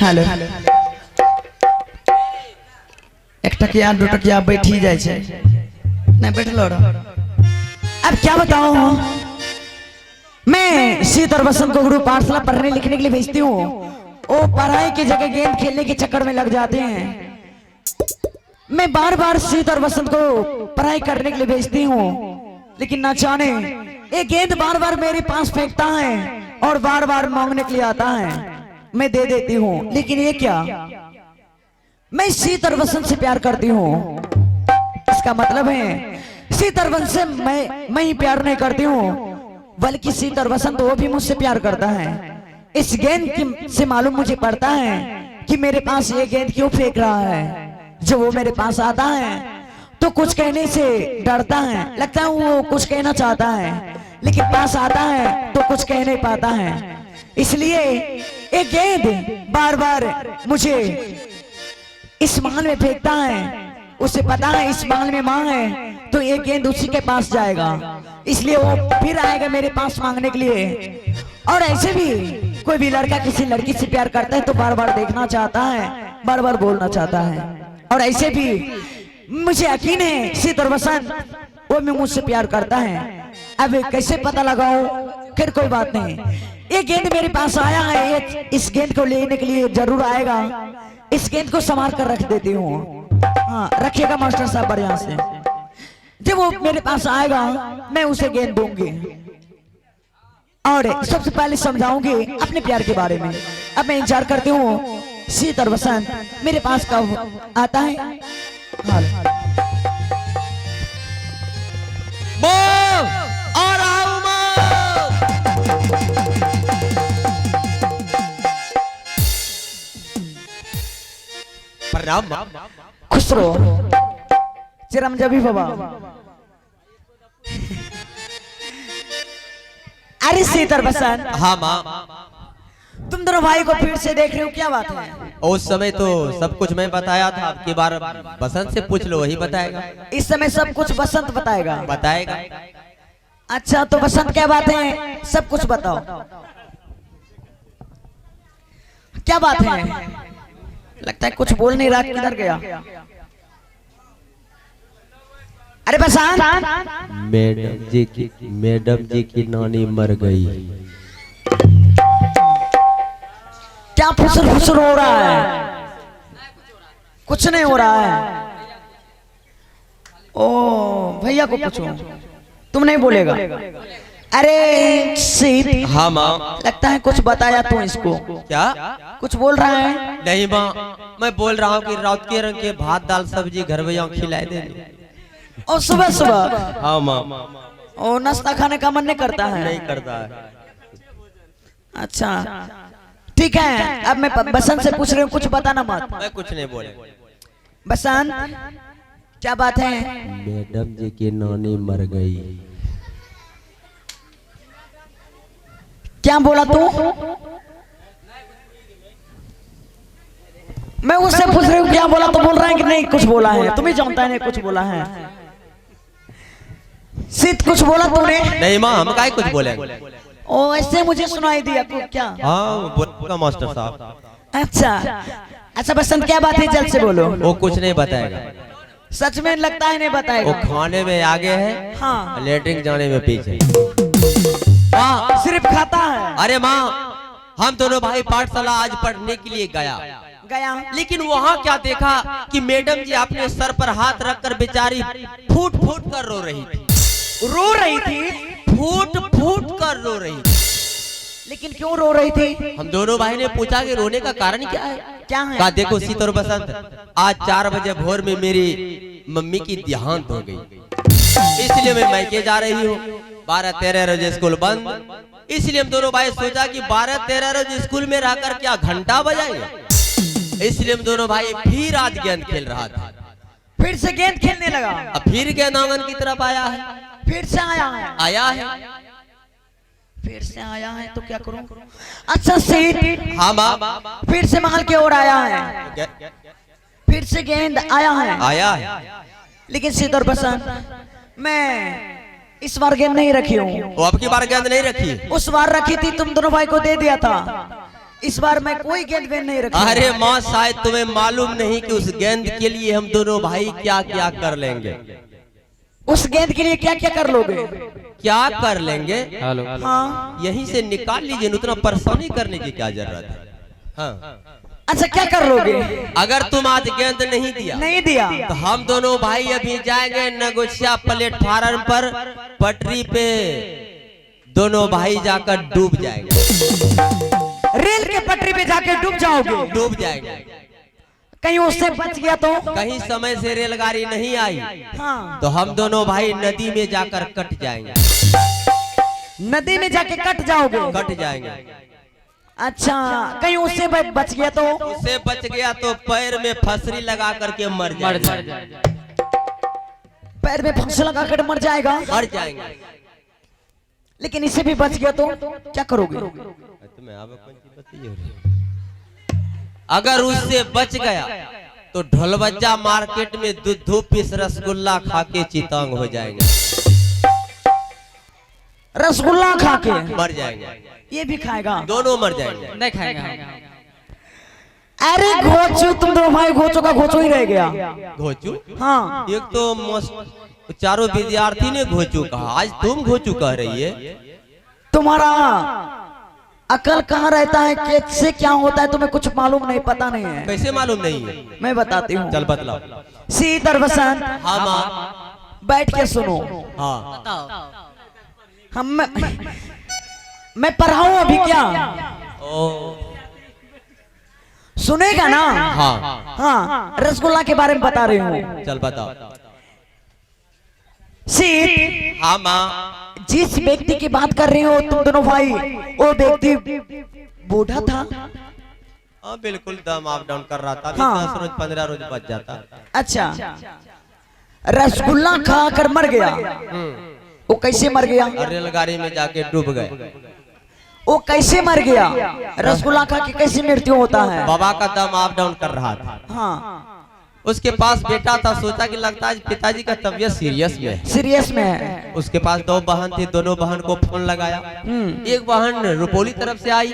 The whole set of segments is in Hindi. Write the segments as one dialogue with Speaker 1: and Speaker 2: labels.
Speaker 1: हेलो एक टकिया दो टकिया बैठी जाए छे नहीं बैठलो रो। अब क्या बताऊं, मैं शीत और बसंत को गुरु पाठशाला पढ़ने लिखने के लिए भेजती हूँ। वो पढ़ाई की जगह गेंद खेलने के चक्कर में लग जाते हैं। मैं बार बार शीत और बसंत को पढ़ाई करने के लिए भेजती हूँ, लेकिन न जाने ये गेंद बार बार मेरे पास फेंकता है और बार बार मांगने के लिए आता है। मैं दे देती हूँ, लेकिन ये क्या, मैं शीत और बसंत से प्यार करती हूँ। इसका मतलब है शीत और बसंत से मैं ही प्यार नहीं करती हूँ, बल्कि शीत और बसंत वो भी मुझसे प्यार करता है। इस गेंद से मालूम मुझे पड़ता है कि मेरे पास ये गेंद क्यों फेंक रहा है। जब वो मेरे पास आता है तो कुछ कहने से डरता है, लगता है वो कुछ कहना चाहता है, लेकिन पास आता है तो कुछ कह नहीं पाता है। इसलिए एक गेंद बार बार मुझे इस महल में फेंकता है। उसे पता है इस महल में मां है तो ये गेंद उसी के पास जाएगा, इसलिए वो फिर आएगा मेरे पास मांगने के लिए। और ऐसे भी कोई भी लड़का किसी लड़की से प्यार करता है तो बार बार देखना चाहता है, बार बार बोलना चाहता है। और ऐसे भी मुझे यकीन है शीत और बसंत वो भी मुझसे प्यार करता है। अब कैसे पता लगाओ, फिर कोई बात नहीं। ये गेंद मेरे पास आया है, इस गेंद को लेने के लिए जरूर आएगा। इस गेंद को संभाल कर रख देती हूँ। हाँ रखिएगा मास्टर साहब बढ़िया से। जब वो मेरे पास आएगा मैं उसे गेंद दूंगी और सबसे पहले समझाऊंगी अपने प्यार के बारे में। अब मैं इंतजार करती हूँ शीत और बसंत मेरे पास कब आता है। हाँ।
Speaker 2: और आओ प्रणाम
Speaker 1: खुश रहो चिरंजीवी बाबा। अरे शीत और बसंत,
Speaker 2: हाँ माँ,
Speaker 1: तुम दोनों भाई को फिर से देख रहे हो, क्या बात है?
Speaker 2: उस समय तो सब कुछ मैं बताया था, अब की बार बसंत से पूछ लो, वही बताएगा।
Speaker 1: इस समय सब कुछ बसंत
Speaker 2: बताएगा।
Speaker 1: अच्छा तो बसंत क्या बात है, सब कुछ बताओ, क्या बात है? लगता है कुछ बोल नहीं रहा, किधर गया? अरे बसंत,
Speaker 2: मैडम जी की नानी मर गई।
Speaker 1: क्या फुसुर फुसुर हो रहा है? कुछ नहीं हो रहा है। ओ भैया को पूछो, तुम नहीं बोलेगा? अरे शीत,
Speaker 2: हाँ माँ,
Speaker 1: लगता है कुछ बताया तू इसको।
Speaker 2: क्या
Speaker 1: कुछ बोल रहा है?
Speaker 2: नहीं माँ, मैं बोल रहा हूँ कि रात के रंग के भात दाल सब्जी घर भैया खिलाए देने।
Speaker 1: और सुबह सुबह?
Speaker 2: हाँ माँ।
Speaker 1: ओ नाश्ता खाने का मन नहीं करता है?
Speaker 2: नहीं करता है।
Speaker 1: अच्छा ठीक है, अब मैं बसंत से पूछ रही हूँ, कुछ बताना मत।
Speaker 2: मैं कुछ नहीं बोले।
Speaker 1: बसंत क्या बात है?
Speaker 2: मैडम जी की नानी मर गई।
Speaker 1: क्या बोला तू? मैं उससे पूछ रही हूँ क्या बोला, तो बोल रहा है कि नहीं कुछ बोला है। तुम्हें जानता है नहीं कुछ बोला है। शीत कुछ बोला तूने?
Speaker 2: नहीं माँ, हम काहे कुछ बोले।
Speaker 1: ओ ऐसे मुझे सुनाई दिया तू क्या?
Speaker 2: हाँ बोलेगा मास्टर साहब।
Speaker 1: अच्छा बसंत क्या बात है, जल्द से बोलो।
Speaker 2: वो कुछ नहीं बताएगा।
Speaker 1: सच में लगता है नहीं बताएगा।
Speaker 2: वो खाने में आगे है,
Speaker 1: हाँ
Speaker 2: लेटरिन जाने में पीछे।
Speaker 1: हाँ सिर्फ खाता है।
Speaker 2: अरे माँ, हम दोनों भाई पाठशाला आज पढ़ने के लिए गया, लेकिन वहाँ क्या देखा कि मैडम जी अपने सर पर हाथ रखकर बेचारी फूट फूट कर रो रही थी। फूट फूट कर रो रही थी।
Speaker 1: लेकिन क्यों रो रही थी?
Speaker 2: हम दोनों भाई ने पूछा कि रोने का कारण क्या है।
Speaker 1: क्या है?
Speaker 2: कहा देखो शीत और बसंत, आज 4 बजे भोर में मेरी मम्मी की देहांत हो गई, इसलिए मैं मैके जा रही हूँ। 12-13 रोज स्कूल बंद, इसलिए हम दोनों भाई सोचा कि 12-13 रोज स्कूल में रहकर क्या घंटा बजाएंगे। इसलिए हम दोनों भाई फिर आज गेंद खेल रहा था।
Speaker 1: फिर से गेंद खेलने लगा?
Speaker 2: अब फिर गेंद आंगन की तरफ आया है।
Speaker 1: फिर से आया है? फिर से आया है तो क्या करूं? अच्छा शीत,
Speaker 2: हाँ माँ,
Speaker 1: फिर से महल की ओर आया है, फिर से गेंद आया है। लेकिन शीत और बसंत, मैं इस बार गेंद नहीं रखी हूँ।
Speaker 2: वो अब की बार गेंद नहीं रखी,
Speaker 1: उस बार रखी थी, तुम दोनों भाई को दे दिया था। इस बार मैं कोई गेंद वेंद नहीं रखा।
Speaker 2: अरे माँ, शायद तुम्हें मालूम नहीं कि उस गेंद के लिए हम दोनों भाई क्या क्या कर लेंगे।
Speaker 1: उस गेंद के लिए क्या क्या कर लोगे?
Speaker 2: क्या कर लेंगे?
Speaker 1: हाँ,
Speaker 2: यहीं से निकाल लीजिए, उतना परेशानी करने की क्या जरूरत है। हाँ,
Speaker 1: अच्छा क्या कर लोगे?
Speaker 2: अगर तुम आज गेंद नहीं दिया तो हम दोनों भाई अभी जाएंगे नगोशिया प्लेटफार्म पर, पटरी पे दोनों भाई जाकर डूब जाएंगे।
Speaker 1: रेल के पटरी पे जाके डूब जाओगे?
Speaker 2: डूब जाएंगे।
Speaker 1: कहीं उससे बच गया तो?
Speaker 2: कहीं समय से रेलगाड़ी नहीं आई
Speaker 1: हाँ,
Speaker 2: तो हम दोनों भाई नदी में जाकर कट जाएंगे।
Speaker 1: नदी में जाके कट जाओगे?
Speaker 2: कट जाएंगे।
Speaker 1: अच्छा, कहीं उससे बच गया तो?
Speaker 2: उससे बच गया तो पैर में फसरी लगा करके मर जाएगा।
Speaker 1: पैर में फंस लगा कर मर जाएगा?
Speaker 2: मर जाएंगे।
Speaker 1: लेकिन इससे भी बच गया तो क्या करोगे?
Speaker 2: अगर उससे बच गया तो ढोलबज्जा मार्केट में दो पीस रसगुल्ला खा के चितांग हो जाएंगे।
Speaker 1: रसगुल्ला खा के
Speaker 2: मर जाएंगे।
Speaker 1: ये भी खाएगा? दोनों
Speaker 2: मर जाएंगे।
Speaker 3: नहीं खाएगा।
Speaker 1: अरे घोचू, तुम दोनों भाई घोचो का घोचो ही रह गया।
Speaker 2: घोचू?
Speaker 1: हाँ,
Speaker 2: एक तो चारों विद्यार्थी ने घोचू कहा, आज तुम घोचू कह रही है।
Speaker 1: तुम्हारा अकल कहाँ रहता है? कैसे क्या होता है तुम्हें कुछ मालूम नहीं, पता नहीं है?
Speaker 2: कैसे मालूम नहीं है?
Speaker 1: मैं बताती हूँ।
Speaker 2: चल बतलाओ।
Speaker 1: शीतल बसंत,
Speaker 2: हाँ माँ,
Speaker 1: बैठ के सुनो।
Speaker 2: हाँ,
Speaker 1: मैं पढ़ाऊं अभी क्या?
Speaker 2: ओ,
Speaker 1: सुनेगा ना?
Speaker 2: हाँ
Speaker 1: हाँ, रसगुल्ला के बारे में बता रही हूँ।
Speaker 2: चल बताओ।
Speaker 1: शीत,
Speaker 2: हाँ माँ,
Speaker 1: जिस व्यक्ति की बात कर रही हो तुम दोनों भाई, वो व्यक्ति बूढ़ा था।
Speaker 2: हाँ बिल्कुल, दम अप डाउन कर रहा था।
Speaker 1: हाँ।
Speaker 2: 10 रोज 15 रोज बच जाता।
Speaker 1: अच्छा, रसगुल्ला खा कर मर गया। वो कैसे मर गया?
Speaker 2: रेलगाड़ी में जाके डूब गए।
Speaker 1: वो कैसे मर गया? रसगुल्ला खा के कैसे मृत्यु होता है?
Speaker 2: बाबा का दम अप डाउन कर रहा था।
Speaker 1: हाँ,
Speaker 2: उसके पास बेटा था, सोचा कि लगता है पिताजी का तबीयत सीरियस में है।
Speaker 1: सीरियस में है।
Speaker 2: उसके पास 2 बहन थी, दोनों बहन को फोन लगाया। एक बहन रुपोली तरफ से आई,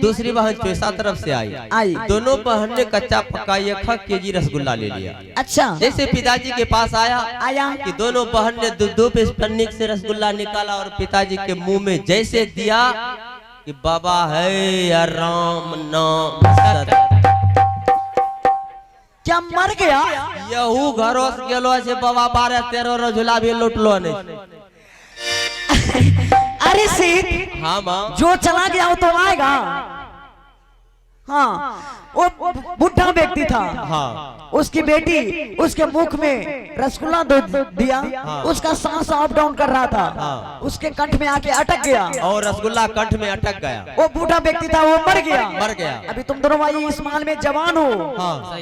Speaker 2: दूसरी बहन चोइसा तरफ से आई। दोनों बहन ने कच्चा पक्का 1 केजी रसगुल्ला ले लिया।
Speaker 1: अच्छा,
Speaker 2: जैसे पिताजी के पास आया कि दोनों बहन ने 2 पीस पन्नी से रसगुल्ला निकाला और पिताजी के मुंह में जैसे दिया कि बाबा है या राम नाम सत।
Speaker 1: क्या मर गया?
Speaker 2: यहू घरों से गेलो से बाबा 12-13 रसगुल्ला भी लूट लो नहीं।
Speaker 1: अरे शीत,
Speaker 2: हाँ माँ,
Speaker 1: जो चला गया वो तो आएगा। हाँ, वो बुढ़ा व्यक्ति था।
Speaker 2: हाँ,
Speaker 1: उसकी बेटी उसके मुख में रसगुल्ला दिया।
Speaker 2: हाँ।
Speaker 1: उसका सांस अप डाउन कर रहा था।
Speaker 2: हाँ।
Speaker 1: उसके कंठ में आके अटक गया
Speaker 2: और रसगुल्ला कंठ में अटक गया।
Speaker 1: वो बूढ़ा व्यक्ति था, वो मर गया।
Speaker 2: मर गया।
Speaker 1: अभी तुम दोनों भाई इस माल में जवान हो।
Speaker 2: हाँ,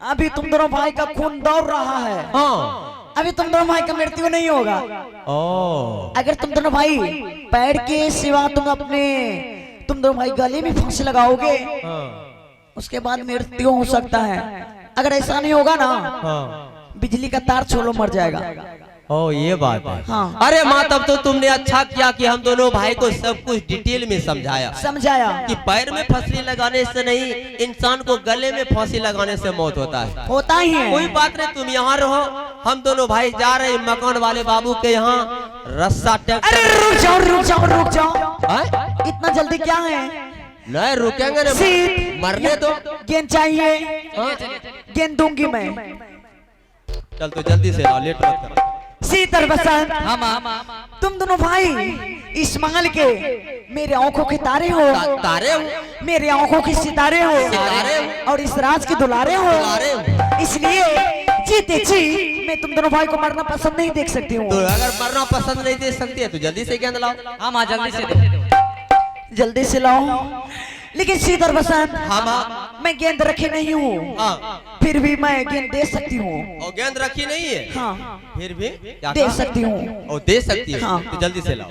Speaker 1: अभी तुम दोनों भाई का खून दौड़ रहा है।
Speaker 2: हाँ,
Speaker 1: अभी तुम दोनों भाई का मृत्यु नहीं होगा।
Speaker 2: ओ,
Speaker 1: अगर तुम दोनों भाई पैर के सिवा तुम दोनों भाई गले में फांसी लगाओगे,
Speaker 2: हाँ,
Speaker 1: उसके बाद मृत्यु हो सकता है। अगर ऐसा नहीं होगा ना,
Speaker 2: हाँ,
Speaker 1: बिजली का तार छोड़ो मर जाएगा।
Speaker 2: ओ ये बात है।
Speaker 1: हाँ।
Speaker 2: अरे माँ, तब तो तुमने अच्छा किया कि हम दोनों भाई को सब कुछ डिटेल में समझाया कि पैर में फंसी लगाने से नहीं, इंसान को गले में फांसी लगाने से मौत होता है।
Speaker 1: होता ही है।
Speaker 2: कोई बात नहीं, तुम यहाँ रहो, हम दोनों भाई जा रहे हैं मकान वाले बाबू के यहाँ रस्सा
Speaker 1: अरे रुक जाओ।
Speaker 2: हैं?
Speaker 1: इतना जल्दी क्या है?
Speaker 2: नहीं रुकेंगे ना,
Speaker 1: शीत,
Speaker 2: मरने दो।
Speaker 1: गेंद चाहिए?
Speaker 2: हाँ?
Speaker 1: गेंद दूंगी मैं।
Speaker 2: चल तो जल्दी से आओ, लेट मत करो।
Speaker 1: शीतल बसंत, तुम दोनों भाई इस माल के मेरे आंखों के तारे हो।
Speaker 2: तारे हो?
Speaker 1: मेरे आंखों के सितारे हो।
Speaker 2: सितारे हो?
Speaker 1: और इस राज के दुलारे हो। इसलिए जीते जी मैं तुम दोनों भाई को मरना पसंद नहीं देख सकती हूँ।
Speaker 2: तो अगर मरना पसंद नहीं दे सकती है तो जल्दी से गेंद लाओ।
Speaker 3: हाँ माँ, जल्दी से दो।
Speaker 1: जल्दी से लाओ। लेकिन शीतल बसंत,
Speaker 2: हाँ माँ,
Speaker 1: मैं गेंद रखी नहीं हूँ।
Speaker 2: हाँ,
Speaker 1: फिर भी मैं गेंद दे सकती हूँ।
Speaker 2: और गेंद रखी नहीं है?
Speaker 1: हाँ,
Speaker 2: फिर भी क्या
Speaker 1: दे
Speaker 2: कहा?
Speaker 1: सकती हूँ।
Speaker 2: और दे सकती है?
Speaker 1: हाँ।
Speaker 2: तो जल्दी से लाओ।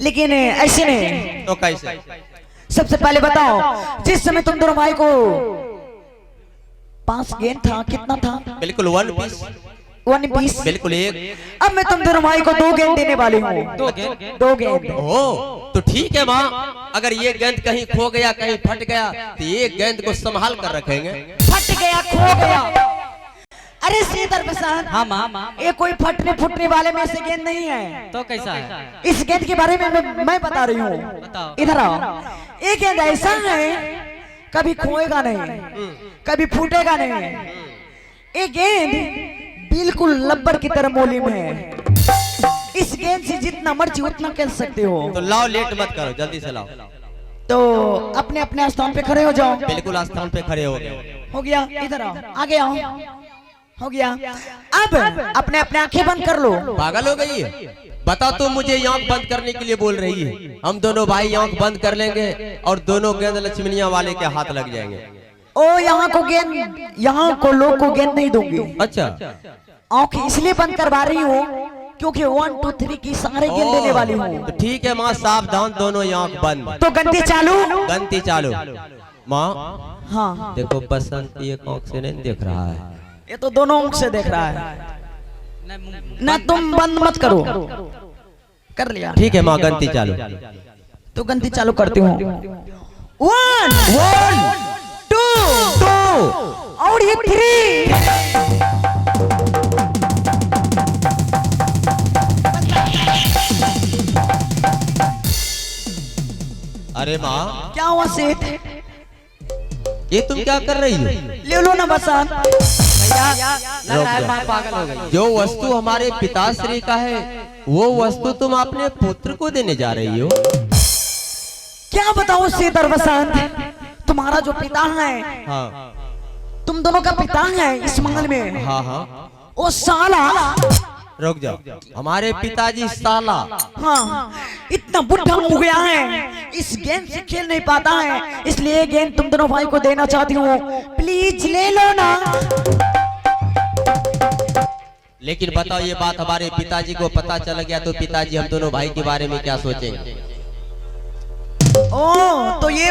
Speaker 1: लेकिन ऐसे नहीं।
Speaker 2: तो कैसे?
Speaker 1: सबसे पहले बताओ, जिस समय तुम दोनों भाई को 5 गेंद था, कितना था?
Speaker 2: बिल्कुल 1 पीस।
Speaker 1: 1 पीस।
Speaker 2: बिल्कुल एक।
Speaker 1: अब मैं तुम दोनों भाई को 2 गेंद देने वाली हूँ।
Speaker 3: 2 गेंद?
Speaker 1: 2 गेंद।
Speaker 2: ओ तो ठीक है माँ, अगर ये गेंद कहीं खो गया कहीं फट गया तो ये गेंद को संभाल कर रखेंगे।
Speaker 1: फट गया खो गया, अरे सीधर प्रसाद,
Speaker 3: हाँ माँ,
Speaker 1: ये कोई फटने फुटने वाले में से गेंद नहीं है।
Speaker 3: तो कैसा है?
Speaker 1: इस गेंद के बारे में मैं बता रही हूँ,
Speaker 3: बताओ।
Speaker 1: इधर आओ। ये गेंद ऐसा है कभी खोएगा नहीं, कभी फूटेगा नहीं। ये गेंद बिल्कुल लब्बर की तरह मोलिम है। इस गेंद से जितना मर्जी उतना खेल सकते हो।
Speaker 2: तो लाओ, लेट मत करो, जल्दी से लाओ।
Speaker 1: तो अपने अपने स्थान पे खड़े हो जाओ।
Speaker 2: बिल्कुल स्थान पे खड़े हो गए।
Speaker 1: हो गया, इधर आओ, आगे आओ। हो गया। अब अपने अपने आंखें बंद कर लो।
Speaker 2: पागल हो गई है? बता, तू मुझे आंख बंद करने के लिए बोल रही है? हम दोनों भाई आंख बंद कर लेंगे और दोनों गेंद लक्ष्मणिया वाले के हाथ लग जाएंगे।
Speaker 1: ओ यहाँ को गेंद, यहाँ को लोग को गेंद नहीं दूंगी।
Speaker 2: अच्छा,
Speaker 1: आंख इसलिए बंद करवा रही हूँ क्योंकि 1 2 3 की सारे गेंद देने वाली हूँ।
Speaker 2: तो ठीक है माँ, सावधान, दोनों आंख बंद।
Speaker 1: तो गंती चालू।
Speaker 2: गंती चालू। माँ
Speaker 1: हाँ,
Speaker 2: देखो, बसंत एक आंख से नहीं देख रहा है,
Speaker 1: ये तो दोनों आंख से देख रहा है ना। तुम बंद मत करो। कर लिया?
Speaker 2: ठीक है माँ, गंती चालू।
Speaker 1: तो गंती चालू करती हूँ। 1 2 और ये 3।
Speaker 2: अरे माँ,
Speaker 1: क्या हुआ सेठ?
Speaker 2: ये तुम क्या कर रही हो?
Speaker 1: ले लो ना बसंत।
Speaker 3: भैया लग रहा है माँ पागल हो गई।
Speaker 2: जो वस्तु हमारे पिताश्री का है वो वस्तु तुम अपने पुत्र को देने जा रही हो।
Speaker 1: क्या बताओ सीधर बसंत, तुम्हारा जो पिता है,
Speaker 2: हाँ
Speaker 1: तुम दोनों का पिता है इस महल में,
Speaker 2: हाँ हाँ,
Speaker 1: वो साला,
Speaker 2: रुक जाओ, हमारे पिताजी साला,
Speaker 1: हाँ, इतना बुढ़ा हो गया है, इस गेंद से खेल नहीं पाता है, इसलिए गेंद तुम दोनों भाई को देना चाहती हूँ। प्लीज ले लो ना।
Speaker 2: लेकिन बताओ, ये बात हमारे पिताजी को पता चल गया तो पिताजी हम दोनों भाई के बारे में क्या सोचेंगे?
Speaker 1: ओ, तो ये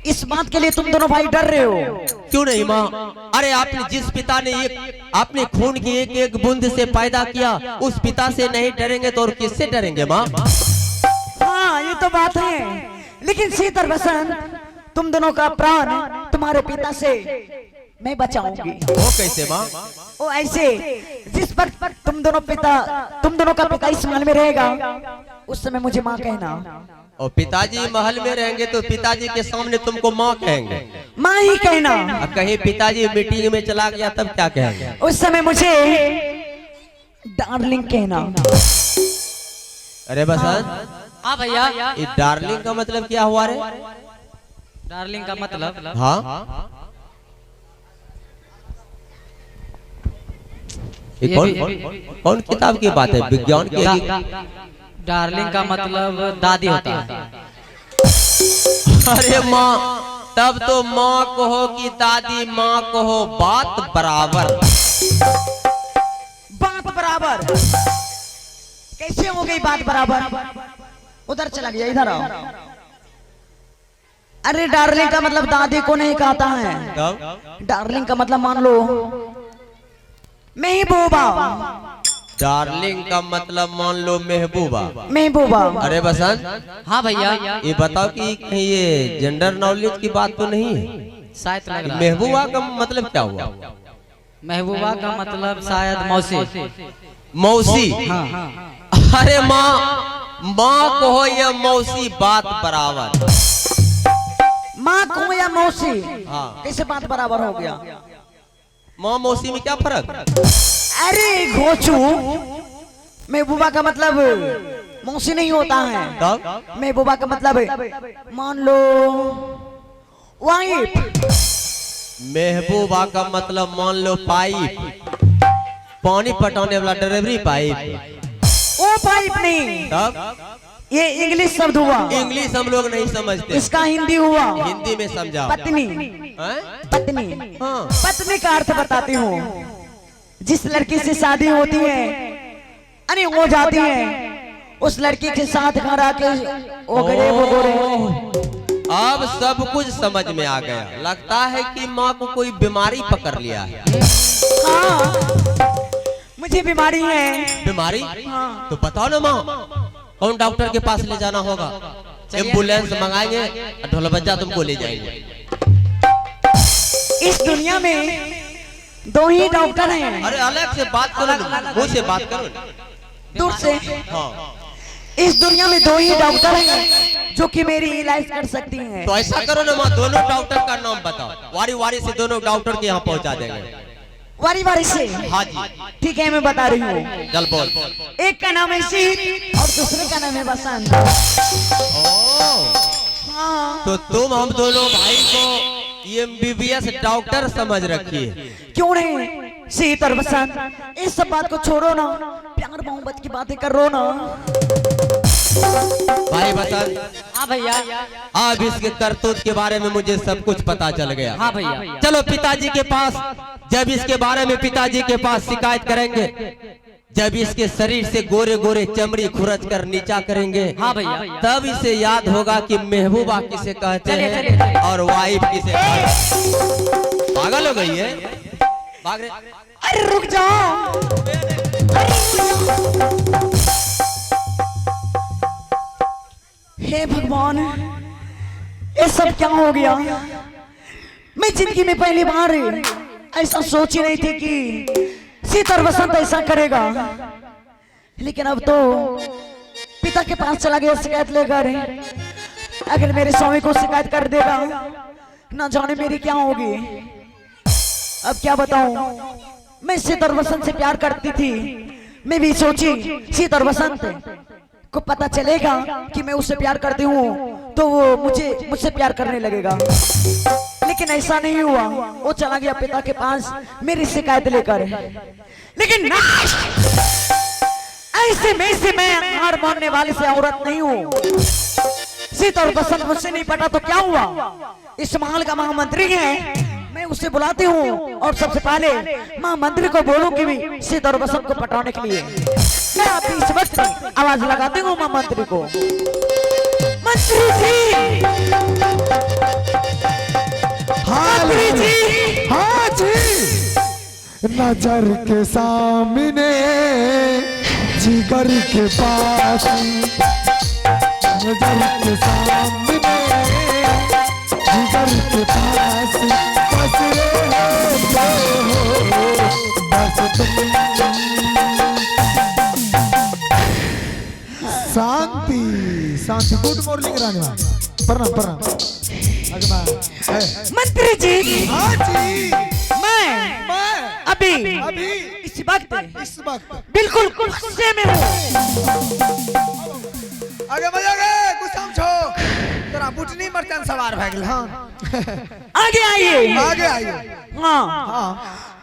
Speaker 1: इस बात के लिए तुम दोनों भाई डर रहे हो?
Speaker 2: क्यों नहीं माँ, अरे आपने जिस पिता ने आपने खून की एक एक बूंद से पैदा किया, उस पिता से नहीं डरेंगे तो और किससे डरेंगे माँ?
Speaker 1: हाँ, ये तो बात है, लेकिन सीतर बसंत, तुम दोनों का प्राण तुम्हारे पिता से मैं बचाऊंगी।
Speaker 2: वो कैसे माँ?
Speaker 1: वो ऐसे, जिस पर तुम दोनों का पिता इस महल में रहेगा, उस समय मुझे माँ कहना।
Speaker 2: और पिताजी महल में रहेंगे तो पिताजी के सामने तुमको माँ कहेंगे?
Speaker 1: माँ ही कहना।
Speaker 2: अब कहीं पिताजी मीटिंग में चला गया तब क्या कहेंगे?
Speaker 1: उस समय मुझे डार्लिंग कहना।
Speaker 2: अरे बसंत,
Speaker 3: हाँ भैया,
Speaker 2: ये डार्लिंग का मतलब क्या हुआ रे?
Speaker 3: डार्लिंग का मतलब?
Speaker 2: हाँ, ये कौन किताब की बात है? विज्ञान की?
Speaker 3: डार्लिंग का मतलब दादी होता है।
Speaker 2: अरे माँ, तब तो माँ कहो कि दादी, माँ कहो, बात बराबर।
Speaker 1: बात बराबर कैसे हो गई? बात बराबर उधर चला गया, इधर आओ। अरे डार्लिंग का मतलब दादी को नहीं कहता है।
Speaker 2: तब
Speaker 1: डार्लिंग का मतलब मान लो महबूबा।
Speaker 2: डार्लिंग का मतलब मान लो महबूबा।
Speaker 1: महबूबा।
Speaker 2: अरे बसंत,
Speaker 3: हाँ भैया,
Speaker 2: ये बताओ कि कहीं ये जेंडर नॉलेज की बात तो नहीं है?
Speaker 3: शायद लग रहा है।
Speaker 2: महबूबा का मतलब क्या हुआ?
Speaker 3: महबूबा का मतलब शायद मौसी।
Speaker 2: मौसी?
Speaker 3: हाँ।
Speaker 2: अरे माँ, माँ कहो या मौसी, बात बराबर।
Speaker 1: माँ को या मौसी?
Speaker 2: हाँ।
Speaker 1: कैसे बात बराबर हो गया?
Speaker 2: माँ मौसी में क्या फर्क?
Speaker 1: अरे घोचू, महबूबा का मतलब मौसी नहीं होता है।
Speaker 2: तब
Speaker 1: महबूबा का मतलब मान लो वाइफ।
Speaker 2: महबूबा का मतलब मान लो पाइप, पानी पटाने वाला डिलीवरी पाइप।
Speaker 1: वो पाइप नहीं,
Speaker 2: तब
Speaker 1: ये इंग्लिश शब्द हुआ।
Speaker 2: इंग्लिश हम लोग नहीं समझते,
Speaker 1: इसका हिंदी हुआ।
Speaker 2: हिंदी में समझाओ।
Speaker 1: पत्नी।
Speaker 2: हैं?
Speaker 1: पत्नी।
Speaker 2: हाँ।
Speaker 1: पत्नी का अर्थ बताती हूँ, जिस लड़की से शादी होती है, अरे हो जाती है, उस लड़की के साथ घर आके ओगरे बोगरे।
Speaker 2: अब सब कुछ समझ में आ गया। लगता है कि माँ को कोई बीमारी पकड़ लिया है।
Speaker 1: हाँ, मुझे बीमारी है।
Speaker 2: बीमारी?
Speaker 1: हाँ।
Speaker 2: तो बताओ ना माँ, कौन डॉक्टर के पास ले जाना होगा? एम्बुलेंस मंगाएंगे, ढोलबज्जा तुमको ले जाएंगे।
Speaker 1: इस दुनिया में दो ही डॉक्टर हैं।
Speaker 2: अरे अलग से बात करो, मुंह से बात करो।
Speaker 1: दूर से।
Speaker 2: हाँ।
Speaker 1: इस दुनिया में दो ही डॉक्टर हैं जो कि मेरी इलाज कर सकती हैं।
Speaker 2: तो ऐसा करो ना माँ, दोनों डॉक्टर का नाम बताओ, वारी वारी से दोनों डॉक्टर के यहाँ पहुँचा देंगे।
Speaker 1: वारी वारी से?
Speaker 2: हाँ जी।
Speaker 1: ठीक है, मैं बता रही हूँ।
Speaker 2: चल बोल।
Speaker 1: एक का नाम है शीत और दूसरे का नाम है बसंत। हाँ।
Speaker 2: तो तुम हम दोनों भाई को MBBS डॉक्टर समझ रखिए।
Speaker 1: क्यों नहीं? शीत और बसंत, इस सब बात को छोड़ो ना, प्यार मोहब्बत की बातें करो ना।
Speaker 2: भाई बसंत,
Speaker 3: हाँ भैया।
Speaker 2: अब इसके करतूत के बारे में मुझे सब कुछ पता चल गया।
Speaker 3: हाँ भैया।
Speaker 2: चलो पिताजी के पास, जब इसके बारे में पिताजी के पास शिकायत करेंगे, जब इसके शरीर से गोरे गोरे चमड़ी खुरच कर नीचा करेंगे,
Speaker 3: हाँ भैया,
Speaker 2: तब इसे याद होगा कि महबूबा किसे कहते
Speaker 3: चलिए,
Speaker 2: हैं
Speaker 3: चलिए, चलिए।
Speaker 2: और वाइफ किसे कहते हैं। पागल हो गई है? भाग रे।
Speaker 1: अरे रुक जाओ। हे भगवान, ये सब क्या हो गया? मैं जिंदगी में पहली बार ऐसा सोच ही नहीं थी कि शीत और बसंत ऐसा करेगा, लेकिन अब तो पिता के पास चला गया शिकायत लेकर। अगर मेरे स्वामी को शिकायत कर देगा, ना जाने मेरी क्या होगी। अब क्या बताऊं, मैं शीत और बसंत से प्यार करती थी। मैं भी सोची शीत और बसंत को पता चलेगा कि मैं उससे प्यार करती हूँ तो वो मुझसे प्यार करने लगेगा, लेकिन ऐसा नहीं हुआ। वो चला गया पिता के पास मेरी शिकायत लेकर। लेकिन ऐसे में से मैं हार मानने वाली से औरत नहीं हूँ। शीत और बसंत मुझसे नहीं पटा तो क्या हुआ? इस महल का महामंत्री है, मैं उसे बुलाती हूँ और सबसे पहले महामंत्री को बोलूं कि भी शीत और बसंत को पटाने के लिए मैं अभी इस वक्त आवाज लगाती हूँ महामंत्री को। मंत्री जी, मंत्री जी।
Speaker 4: हाँ जी, नजर के सामने जिगर के पास, नजर के सामने जिगर के पास बस रहे हो, बस तुम। शांति शांति। गुड मॉर्निंग रानीमा, प्रणाम प्रणाम।
Speaker 1: मंत्री जी।
Speaker 4: हाँ जी।
Speaker 1: मैं अभी इस वक्त बिल्कुल गुस्से में हूँ।
Speaker 4: आगे बजा गए कुछ समझो, तेरा बुटनी मर्चन सवार भैग। हाँ
Speaker 1: आगे आइए,
Speaker 4: आगे आइए।
Speaker 1: हाँ।
Speaker 4: हाँ,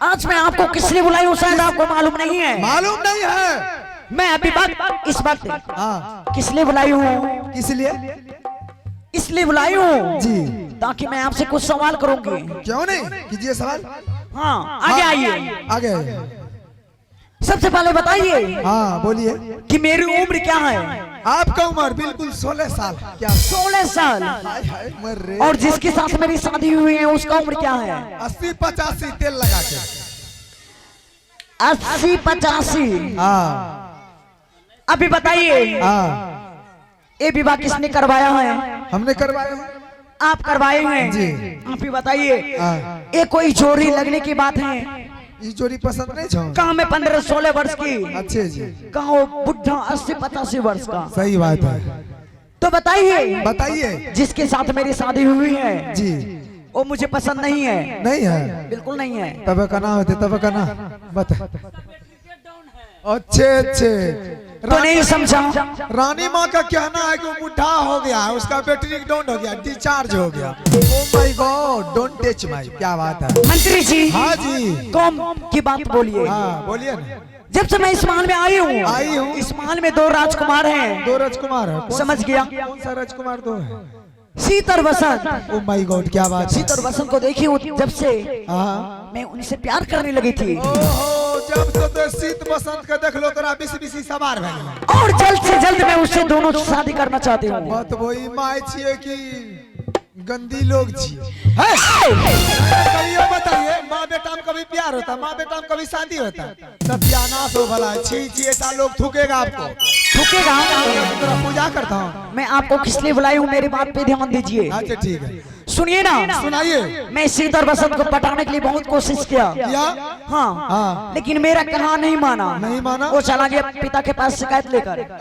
Speaker 1: आज मैं आपको किस लिए बुलाई हूँ शायद आपको मालूम नहीं है।
Speaker 4: मालूम नहीं है।
Speaker 1: मैं अभी इस वक्त
Speaker 4: हाँ,
Speaker 1: किस लिए बुलाई हूँ?
Speaker 4: इसलिए
Speaker 1: इसलिए बुलाई हूँ
Speaker 4: जी,
Speaker 1: ताकि मैं आपसे कुछ सवाल करूंगी।
Speaker 4: क्यों नहीं, कीजिए सवाल।
Speaker 1: हाँ, आगे आइए।
Speaker 4: आगे आइए।
Speaker 1: सबसे पहले बताइए
Speaker 4: हाँ बोलिए।
Speaker 1: कि मेरी उम्र क्या है?
Speaker 4: आपका उम्र बिल्कुल 16 साल। क्या?
Speaker 1: 16 साल।
Speaker 4: हाय हाय मर रे।
Speaker 1: और जिसके साथ मेरी शादी हुई है उसका उम्र क्या है?
Speaker 4: 80-85 तेल लगा के।
Speaker 1: 80-85।
Speaker 4: हाँ।
Speaker 1: अभी बताइए,
Speaker 4: हाँ,
Speaker 1: ये विवाह किसने करवाया है?
Speaker 4: हमने करवाया है।
Speaker 1: आप करवाए हैं
Speaker 4: जी।
Speaker 1: आप ही बताइए,
Speaker 4: हाँ।
Speaker 1: ये कोई जोड़ी लगने की बात है?
Speaker 4: ये जोड़ी पसंद नहीं छो?
Speaker 1: कहाँ मैं 15-16 वर्ष की,
Speaker 4: अच्छे जी,
Speaker 1: कहाँ वो बुढ़ा 80-85 वर्ष का?
Speaker 4: सही बात है।
Speaker 1: तो बताइए,
Speaker 4: बताइए।
Speaker 1: जिसके साथ मेरी शादी हुई है
Speaker 4: जी,
Speaker 1: वो मुझे पसंद नहीं है।
Speaker 4: नहीं है?
Speaker 1: बिल्कुल नहीं है।
Speaker 4: तब का ना होते, तब का ना बता। अच्छे अच्छे।
Speaker 1: तो नहीं समझा।
Speaker 4: रानी माँ का कहना है कि वो बुढ़ा हो गया है, उसका बैटरी डाउन हो गया, डिस्चार्ज हो गया। Oh my God, don't touch my. क्या बात है
Speaker 1: मंत्री जी?
Speaker 4: हाँ जी।
Speaker 1: कौन की बात बोलिए।
Speaker 4: हाँ बोलिए ना।
Speaker 1: जब से मैं इस महल में आई
Speaker 4: आई
Speaker 1: हूँ,
Speaker 4: हूँ।
Speaker 1: इस महल में 2 राजकुमार हैं।
Speaker 4: 2 राजकुमार है?
Speaker 1: समझ गया।
Speaker 4: कौन सा राजकुमार 2 है?
Speaker 1: शीत और बसंत।
Speaker 4: ओह माय गॉड, क्या बात है।
Speaker 1: शीत और बसंत को देखी हूँ जब से
Speaker 4: हाँ।
Speaker 1: मैं उनसे प्यार करने लगी थी।
Speaker 4: ओहो, जब से तो शीत बसंत का देख लो तोरा बिसी सवार भए गेल।
Speaker 1: और जल्द से जल्द मैं उससे दोनों शादी करना चाहती हूँ।
Speaker 4: बात वही माय छिए कि गंदी लोग छिए। कहियो बताइए, माँ बेटा में कभी प्यार होता, माँ बेटा में कभी शादी होता। सत्यानाश हो भला, छी छी ऐसा लोग थूकेगा आपको।
Speaker 1: थूकेगा?
Speaker 4: तेरा पूजा करता हूँ
Speaker 1: मैं आपको किस लिए बुलाई हूँ, मेरी बात पे ध्यान दीजिए।
Speaker 4: अच्छा ठीक है,
Speaker 1: सुनिए ना,
Speaker 4: सुनाइए।
Speaker 1: मैं शीत और बसंत को पटाने के लिए बहुत कोशिश किया। हाँ,
Speaker 4: हाँ।
Speaker 1: लेकिन मेरा कहा नहीं माना।
Speaker 4: नहीं माना?
Speaker 1: वो चला गया पिता के पास शिकायत लेकर।